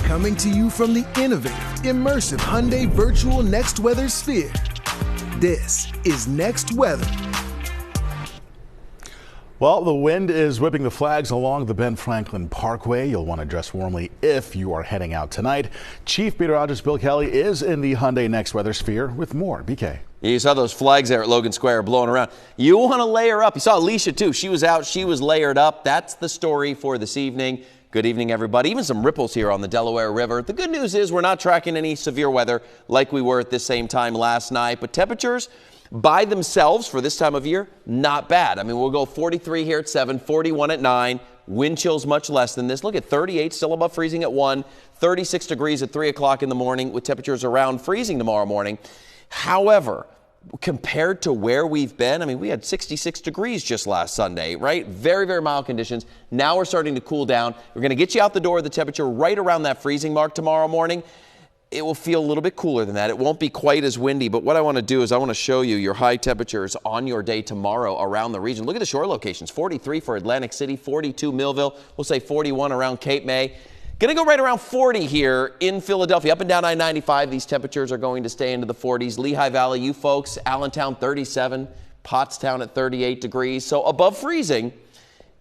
Coming to you from the innovative, immersive Hyundai Virtual Next Weather Sphere. This is Next Weather. Well, the wind is whipping the flags along the Ben Franklin Parkway. You'll want to dress warmly if you are heading out tonight. Chief Meteorologist Bill Kelly is in the Hyundai Next Weather Sphere with more. BK. You saw those flags there at Logan Square blowing around. You want to layer up. You saw Alicia, too. She was out. She was layered up. That's the story for this evening. Good evening, everybody. Even some ripples here on the Delaware River. The good news is we're not tracking any severe weather like we were at this same time last night. But temperatures by themselves for this time of year, not bad. I mean, we'll go 43 here at 7, 41 at 9. Wind chills much less than this. Look at 38, still above freezing at 1. 36 degrees at 3 o'clock in the morning with temperatures around freezing tomorrow morning. However, compared to where we've been, I mean, we had 66 degrees just last Sunday, right? Very, very mild conditions. Now we're starting to cool down. We're going to get you out the door, the temperature right around that freezing mark tomorrow morning. It will feel a little bit cooler than that. It won't be quite as windy, but what I want to do is I want to show you your high temperatures on your day tomorrow around the region. Look at the shore locations. 43 for Atlantic City, 42 Millville. We'll say 41 around Cape May. Going to go right around 40 here in Philadelphia. Up and down I-95, these temperatures are going to stay into the 40s. Lehigh Valley, you folks, Allentown 37, Pottstown at 38 degrees. So above freezing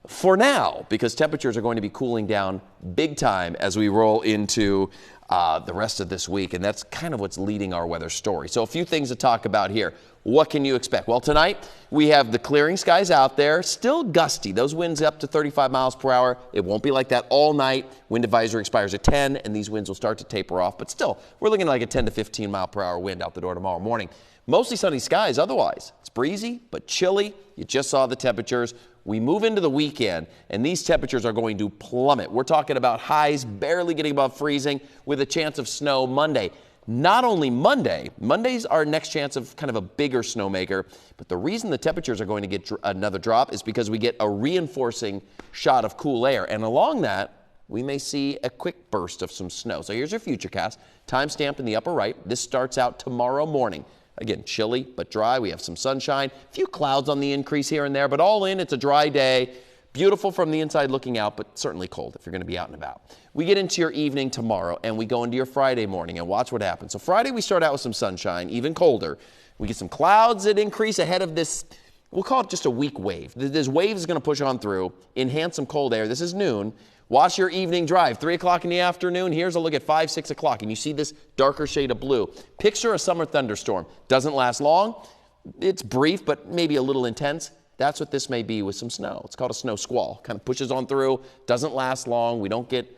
for now, because temperatures are going to be cooling down big time as we roll into the rest of this week, and that's kind of what's leading our weather story. So a few things to talk about here. What can you expect? Well, tonight we have the clearing skies out there, still gusty. Those winds up to 35 miles per hour. It won't be like that all night. Wind advisory expires at 10, and these winds will start to taper off. But still, we're looking at like a 10 to 15 mile per hour wind out the door tomorrow morning. Mostly sunny skies otherwise. It's breezy, but chilly. You just saw the temperatures. We move into the weekend, and these temperatures are going to plummet. We're talking about highs barely getting above freezing with a chance of snow Monday. Not only Monday, Monday's our next chance of kind of a bigger snowmaker, but the reason the temperatures are going to get another drop is because we get a reinforcing shot of cool air. And along that, we may see a quick burst of some snow. So here's your futurecast, time stamped in the upper right. This starts out tomorrow morning. Again, chilly but dry. We have some sunshine, a few clouds on the increase here and there, but all in, it's a dry day. Beautiful from the inside looking out, but certainly cold if you're going to be out and about. We get into your evening tomorrow, and we go into your Friday morning, and watch what happens. So Friday, we start out with some sunshine, even colder. We get some clouds that increase ahead of this, we'll call it just a weak wave. This wave is going to push on through, enhance some cold air. This is noon. Watch your evening drive, 3 o'clock in the afternoon. Here's a look at 5, 6 o'clock, and you see this darker shade of blue. Picture a summer thunderstorm. Doesn't last long. It's brief, but maybe a little intense. That's what this may be with some snow. It's called a snow squall. Kind of pushes on through, doesn't last long. We don't get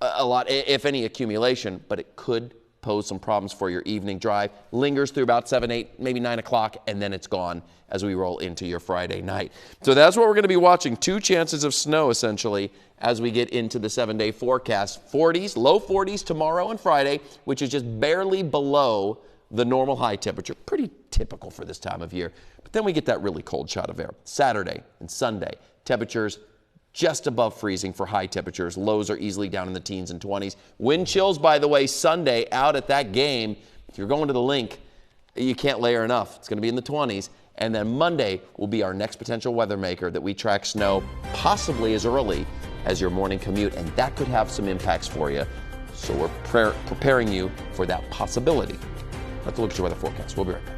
a lot, if any, accumulation, but it could pose some problems for your evening drive. Lingers through about 7, 8, maybe 9 o'clock, and then it's gone as we roll into your Friday night. So that's what we're going to be watching. 2 chances of snow, essentially, as we get into the 7-day forecast. 40s, low 40s tomorrow and Friday, which is just barely below the normal high temperature. Pretty typical for this time of year. But then we get that really cold shot of air. Saturday and Sunday, temperatures just above freezing for high temperatures. Lows are easily down in the teens and 20s. Wind chills, by the way, Sunday out at that game. If you're going to the link, you can't layer enough. It's going to be in the 20s. And then Monday will be our next potential weather maker that we track snow possibly as early as your morning commute. And that could have some impacts for you. So we're preparing you for that possibility. Let's look at your weather forecast. We'll be right back.